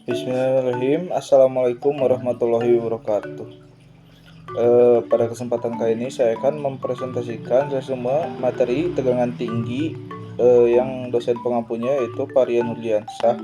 Bismillahirrahmanirrahim. Assalamualaikum warahmatullahi wabarakatuh. Pada kesempatan kali ini saya akan mempresentasikan resume materi tegangan tinggi yang dosen pengampunya yaitu Pak Rian Nurliansyah.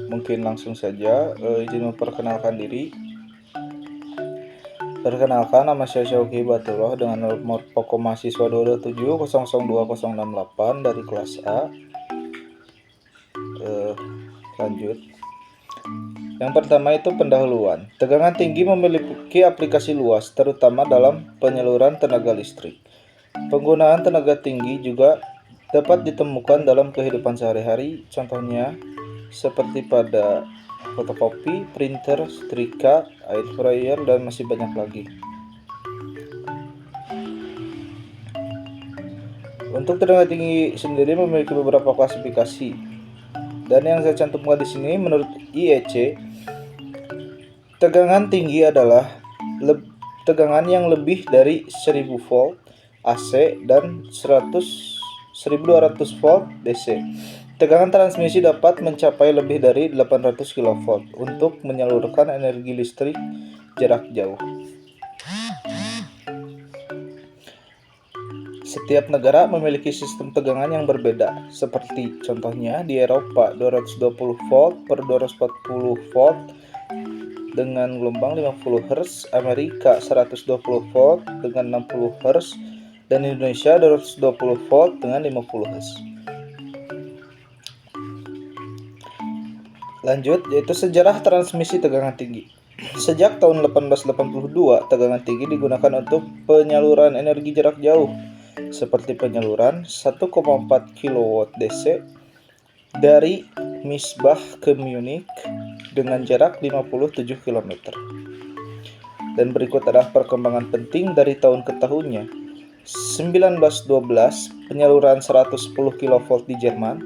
Mungkin langsung saja izin memperkenalkan diri. Perkenalkan, nama saya Syauki Batullah dengan nomor pokok mahasiswa 227002068 dari kelas A. Lanjut. Yang pertama itu pendahuluan. Tegangan tinggi memiliki aplikasi luas, terutama dalam penyaluran tenaga listrik. Penggunaan tenaga tinggi juga dapat ditemukan dalam kehidupan sehari-hari, contohnya seperti pada fotokopi, printer, setrika, air fryer, dan masih banyak lagi. Untuk tenaga tinggi sendiri memiliki beberapa klasifikasi, dan yang saya cantumkan di sini menurut IEC, tegangan tinggi adalah tegangan yang lebih dari 1000 volt AC dan 1200 volt DC. Tegangan transmisi dapat mencapai lebih dari 800 kV untuk menyalurkan energi listrik jarak jauh. Setiap negara memiliki sistem tegangan yang berbeda, seperti contohnya di Eropa 220 volt per 240 volt dengan gelombang 50 Hz, Amerika 120 volt dengan 60 Hz, dan Indonesia 220 volt dengan 50 Hz. Lanjut, yaitu sejarah transmisi tegangan tinggi. Sejak tahun 1882, tegangan tinggi digunakan untuk penyaluran energi jarak jauh, seperti penyaluran 1,4 kW DC dari Misbah ke Munich dengan jarak 57 km. Dan berikut adalah perkembangan penting dari tahun ke tahunnya. 1912, penyaluran 110 kV di Jerman.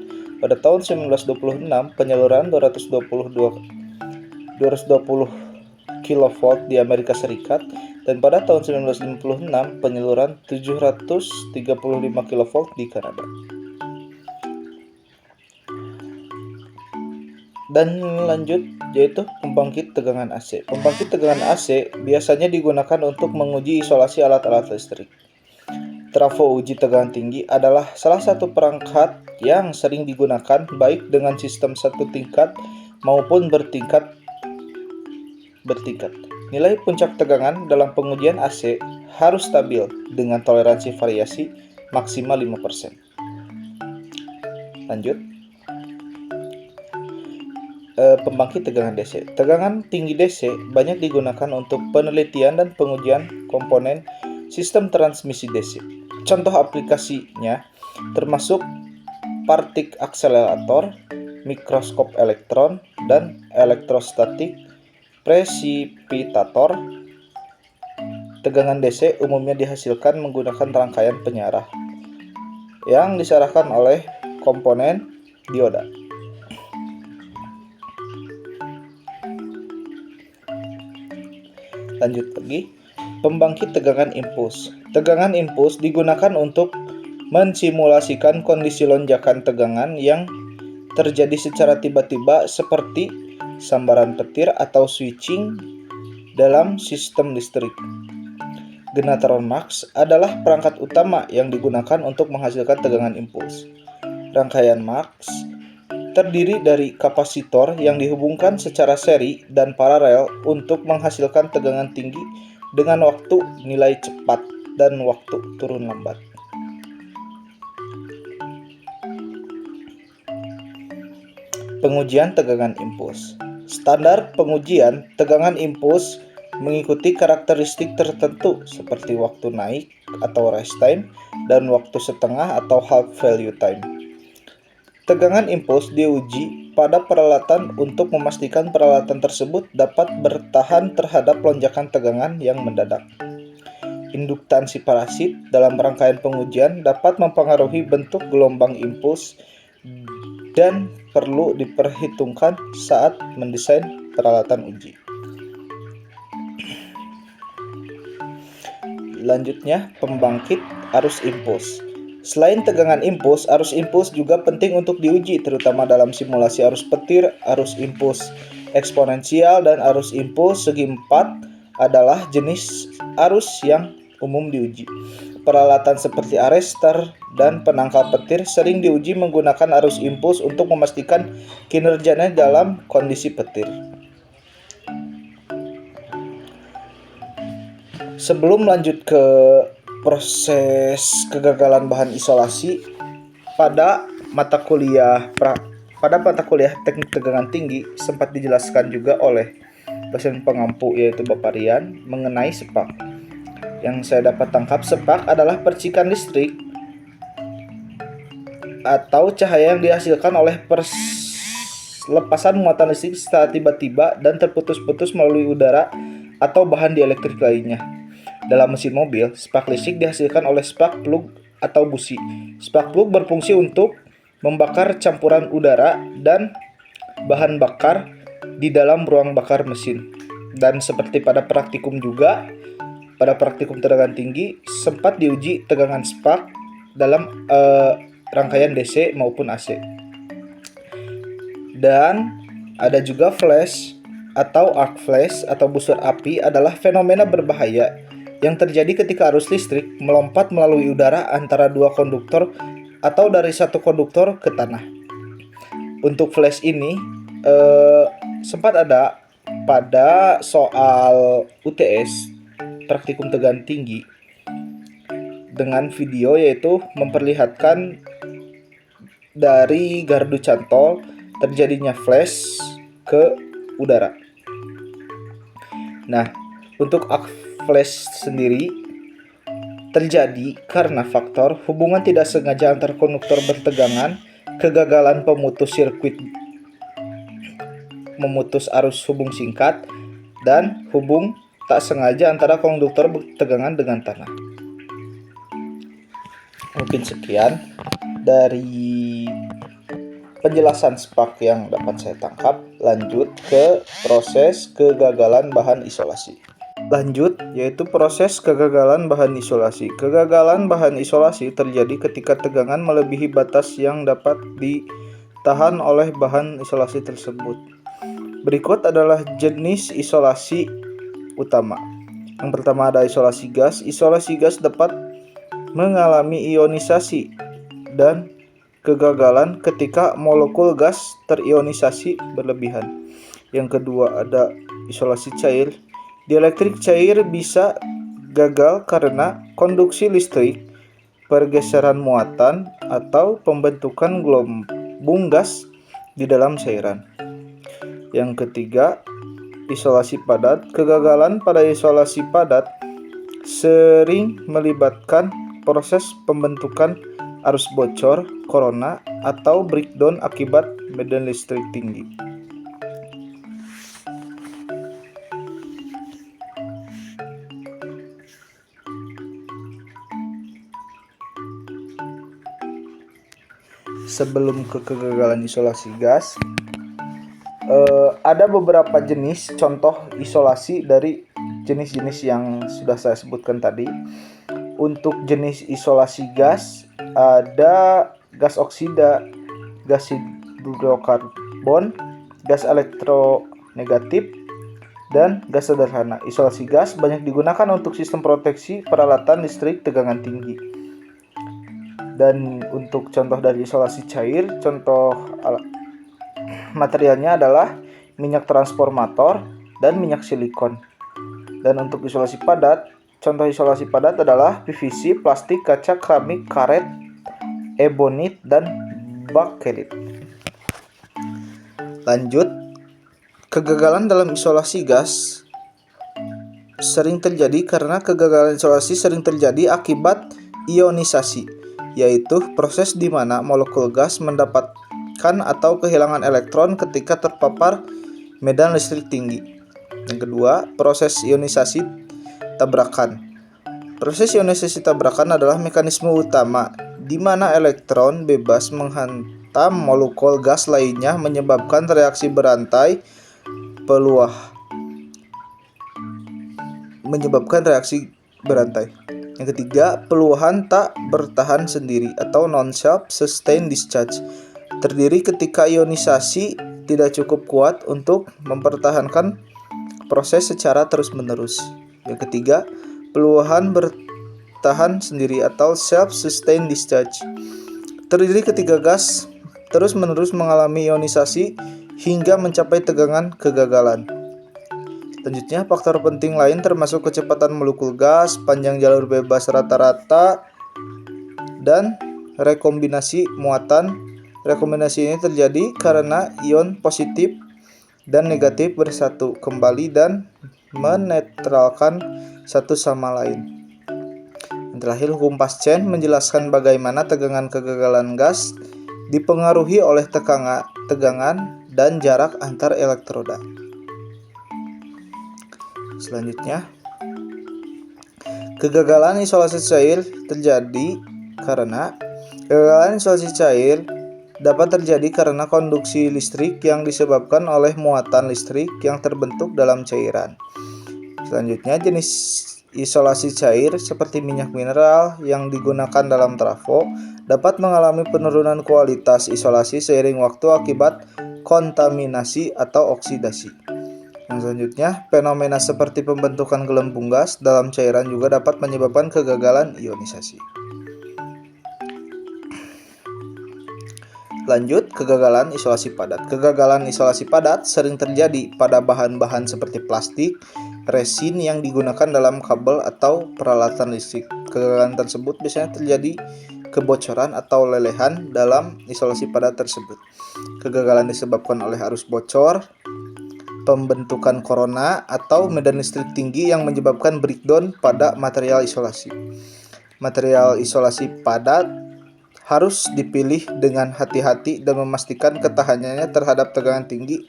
Pada tahun 1926, penyaluran 220 kV di Amerika Serikat. Dan pada tahun 1956, penyaluran 735 kV di Kanada. Dan lanjut, yaitu pembangkit tegangan AC. Pembangkit tegangan AC biasanya digunakan untuk menguji isolasi alat-alat listrik. Trafo uji tegangan tinggi adalah salah satu perangkat yang sering digunakan baik dengan sistem satu tingkat maupun bertingkat. Nilai puncak tegangan dalam pengujian AC harus stabil dengan toleransi variasi maksimal 5%. Lanjut. Pembangkit tegangan DC. Tegangan tinggi DC banyak digunakan untuk penelitian dan pengujian komponen sistem transmisi DC. Contoh aplikasinya termasuk partik akselerator, mikroskop elektron, dan elektrostatik presipitator. Tegangan DC umumnya dihasilkan menggunakan rangkaian penyarah yang disarahkan oleh komponen dioda. Lanjut lagi, pembangkit tegangan impuls. Tegangan impuls digunakan untuk mensimulasikan kondisi lonjakan tegangan yang terjadi secara tiba-tiba seperti sambaran petir atau switching dalam sistem listrik. Generator Mach adalah perangkat utama yang digunakan untuk menghasilkan tegangan impuls. Rangkaian Mach terdiri dari kapasitor yang dihubungkan secara seri dan paralel untuk menghasilkan tegangan tinggi dengan waktu nilai cepat dan waktu turun lambat. Pengujian tegangan impuls. Standar pengujian tegangan impuls mengikuti karakteristik tertentu seperti waktu naik atau rise time dan waktu setengah atau half value time. Tegangan impuls diuji pada peralatan untuk memastikan peralatan tersebut dapat bertahan terhadap lonjakan tegangan yang mendadak. Induktansi parasit dalam rangkaian pengujian dapat mempengaruhi bentuk gelombang impuls dan perlu diperhitungkan saat mendesain peralatan uji. Lanjutnya, pembangkit arus impuls. Selain tegangan impuls, arus impuls juga penting untuk diuji, terutama dalam simulasi arus petir, arus impuls eksponensial, dan arus impuls segi empat adalah jenis arus yang umum diuji. Peralatan seperti arrestor dan penangkal petir sering diuji menggunakan arus impuls untuk memastikan kinerjanya dalam kondisi petir. Sebelum lanjut ke proses kegagalan bahan isolasi, pada mata kuliah teknik tegangan tinggi sempat dijelaskan juga oleh dosen pengampu yaitu Bapak Rian mengenai sepak. Yang saya dapat tangkap, sepak adalah percikan listrik atau cahaya yang dihasilkan oleh lepasan muatan listrik secara tiba-tiba dan terputus-putus melalui udara atau bahan dielektrik lainnya. Dalam mesin mobil, spark listrik dihasilkan oleh spark plug atau busi. Spark plug berfungsi untuk membakar campuran udara dan bahan bakar di dalam ruang bakar mesin. Dan seperti pada praktikum juga, pada praktikum tegangan tinggi sempat diuji tegangan spark dalam rangkaian DC maupun AC. Dan ada juga flash atau arc flash atau busur api adalah fenomena berbahaya yang terjadi ketika arus listrik melompat melalui udara antara dua konduktor atau dari satu konduktor ke tanah. Untuk flash ini sempat ada pada soal UTS praktikum tegangan tinggi dengan video, yaitu memperlihatkan dari gardu cantol terjadinya flash ke udara. Nah, untuk arc flash sendiri terjadi karena faktor hubungan tidak sengaja antar konduktor bertegangan, kegagalan pemutus sirkuit memutus arus hubung singkat, dan hubung tak sengaja antara konduktor bertegangan dengan tanah. Mungkin sekian dari penjelasan spark yang dapat saya tangkap. Lanjut ke proses kegagalan bahan isolasi. Lanjut, yaitu proses kegagalan bahan isolasi. Kegagalan bahan isolasi terjadi ketika tegangan melebihi batas yang dapat ditahan oleh bahan isolasi tersebut. Berikut adalah jenis isolasi utama. Yang pertama ada isolasi gas. Isolasi gas dapat mengalami ionisasi dan kegagalan ketika molekul gas terionisasi berlebihan. Yang kedua ada isolasi cair. Dielektrik cair bisa gagal karena konduksi listrik, pergeseran muatan, atau pembentukan gelombang gas di dalam cairan. Yang ketiga, isolasi padat. Kegagalan pada isolasi padat sering melibatkan proses pembentukan arus bocor, korona, atau breakdown akibat medan listrik tinggi. Sebelum ke kegagalan isolasi gas, ada beberapa jenis contoh isolasi dari jenis-jenis yang sudah saya sebutkan tadi. Untuk jenis isolasi gas ada gas oksida, gas hidrokarbon, gas elektronegatif, dan gas sederhana. Isolasi gas banyak digunakan untuk sistem proteksi peralatan listrik tegangan tinggi. Dan untuk contoh dari isolasi cair, contoh materialnya adalah minyak transformator dan minyak silikon. Dan untuk isolasi padat, contoh isolasi padat adalah PVC, plastik, kaca, keramik, karet, ebonit, dan bakelit. Lanjut, kegagalan dalam isolasi gas sering terjadi karena kegagalan isolasi sering terjadi akibat ionisasi, yaitu proses di mana molekul gas mendapatkan atau kehilangan elektron ketika terpapar medan listrik tinggi. Yang kedua, proses ionisasi tabrakan. Proses ionisasi tabrakan adalah mekanisme utama di mana elektron bebas menghantam molekul gas lainnya menyebabkan reaksi berantai Yang ketiga, peluhan tak bertahan sendiri atau non-self-sustained discharge. Terdiri ketika ionisasi tidak cukup kuat untuk mempertahankan proses secara terus-menerus. Yang ketiga, peluhan bertahan sendiri atau self-sustained discharge. Terdiri ketika gas terus-menerus mengalami ionisasi hingga mencapai tegangan kegagalan. Selanjutnya, faktor penting lain termasuk kecepatan molekul gas, panjang jalur bebas rata-rata, dan rekombinasi muatan. Rekombinasi ini terjadi karena ion positif dan negatif bersatu kembali dan menetralkan satu sama lain. Yang terakhir, hukum Paschen menjelaskan bagaimana tegangan kegagalan gas dipengaruhi oleh tegangan dan jarak antar elektroda. Selanjutnya, kegagalan isolasi cair terjadi karena dapat terjadi karena konduksi listrik yang disebabkan oleh muatan listrik yang terbentuk dalam cairan. Selanjutnya, jenis isolasi cair seperti minyak mineral yang digunakan dalam trafo dapat mengalami penurunan kualitas isolasi seiring waktu akibat kontaminasi atau oksidasi. Yang selanjutnya, fenomena seperti pembentukan gelembung gas dalam cairan juga dapat menyebabkan kegagalan ionisasi. Lanjut, kegagalan isolasi padat. Kegagalan isolasi padat sering terjadi pada bahan-bahan seperti plastik, resin yang digunakan dalam kabel atau peralatan listrik. Kegagalan tersebut biasanya terjadi kebocoran atau lelehan dalam isolasi padat tersebut. Kegagalan disebabkan oleh arus bocor, pembentukan korona, atau medan listrik tinggi yang menyebabkan breakdown pada material isolasi. Material isolasi padat harus dipilih dengan hati-hati dan memastikan ketahanannya terhadap tegangan tinggi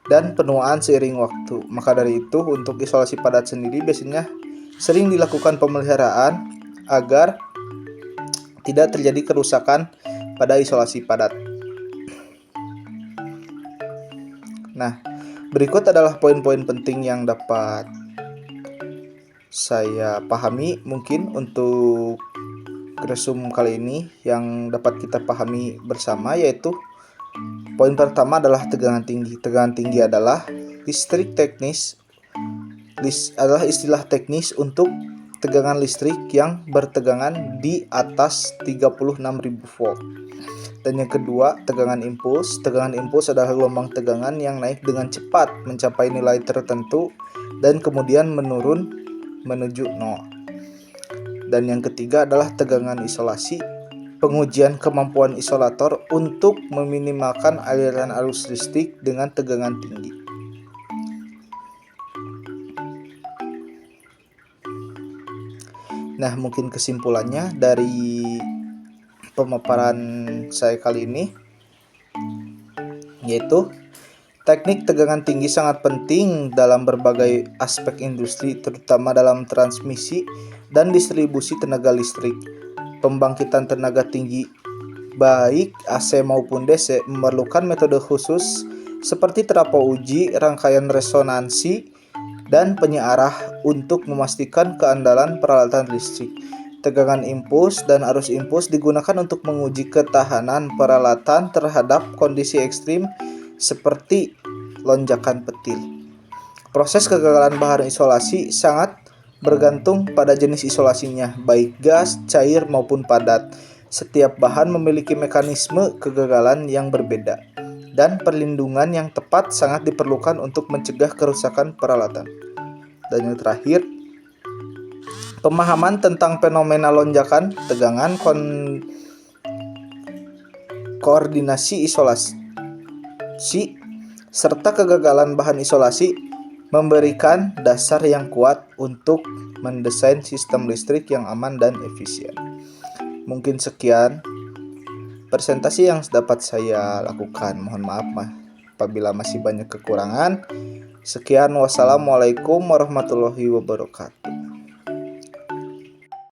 dan penuaan seiring waktu. Maka dari itu, untuk isolasi padat sendiri biasanya sering dilakukan pemeliharaan agar tidak terjadi kerusakan pada isolasi padat. Nah, berikut adalah poin-poin penting yang dapat saya pahami mungkin untuk resum kali ini yang dapat kita pahami bersama, yaitu poin pertama adalah tegangan tinggi. Tegangan tinggi adalah adalah istilah teknis untuk tegangan listrik yang bertegangan di atas 36.000 volt. Dan yang kedua, tegangan impuls. Tegangan impuls adalah gelombang tegangan yang naik dengan cepat mencapai nilai tertentu dan kemudian menurun menuju nol. Dan yang ketiga adalah tegangan isolasi. Pengujian kemampuan isolator untuk meminimalkan aliran arus listrik dengan tegangan tinggi. Nah, mungkin kesimpulannya dari pemaparan saya kali ini yaitu teknik tegangan tinggi sangat penting dalam berbagai aspek industri, terutama dalam transmisi dan distribusi tenaga listrik. Pembangkitan tenaga tinggi baik AC maupun DC memerlukan metode khusus seperti terapa uji, rangkaian resonansi, dan penyearah untuk memastikan keandalan peralatan listrik. Tegangan impuls dan arus impuls digunakan untuk menguji ketahanan peralatan terhadap kondisi ekstrim seperti lonjakan petir. Proses kegagalan bahan isolasi sangat bergantung pada jenis isolasinya, baik gas, cair, maupun padat. Setiap bahan memiliki mekanisme kegagalan yang berbeda, dan perlindungan yang tepat sangat diperlukan untuk mencegah kerusakan peralatan. Dan yang terakhir, pemahaman tentang fenomena lonjakan, tegangan, koordinasi isolasi, serta kegagalan bahan isolasi memberikan dasar yang kuat untuk mendesain sistem listrik yang aman dan efisien. Mungkin sekian presentasi yang dapat saya lakukan. Mohon maaf apabila masih banyak kekurangan. Sekian, wassalamualaikum warahmatullahi wabarakatuh.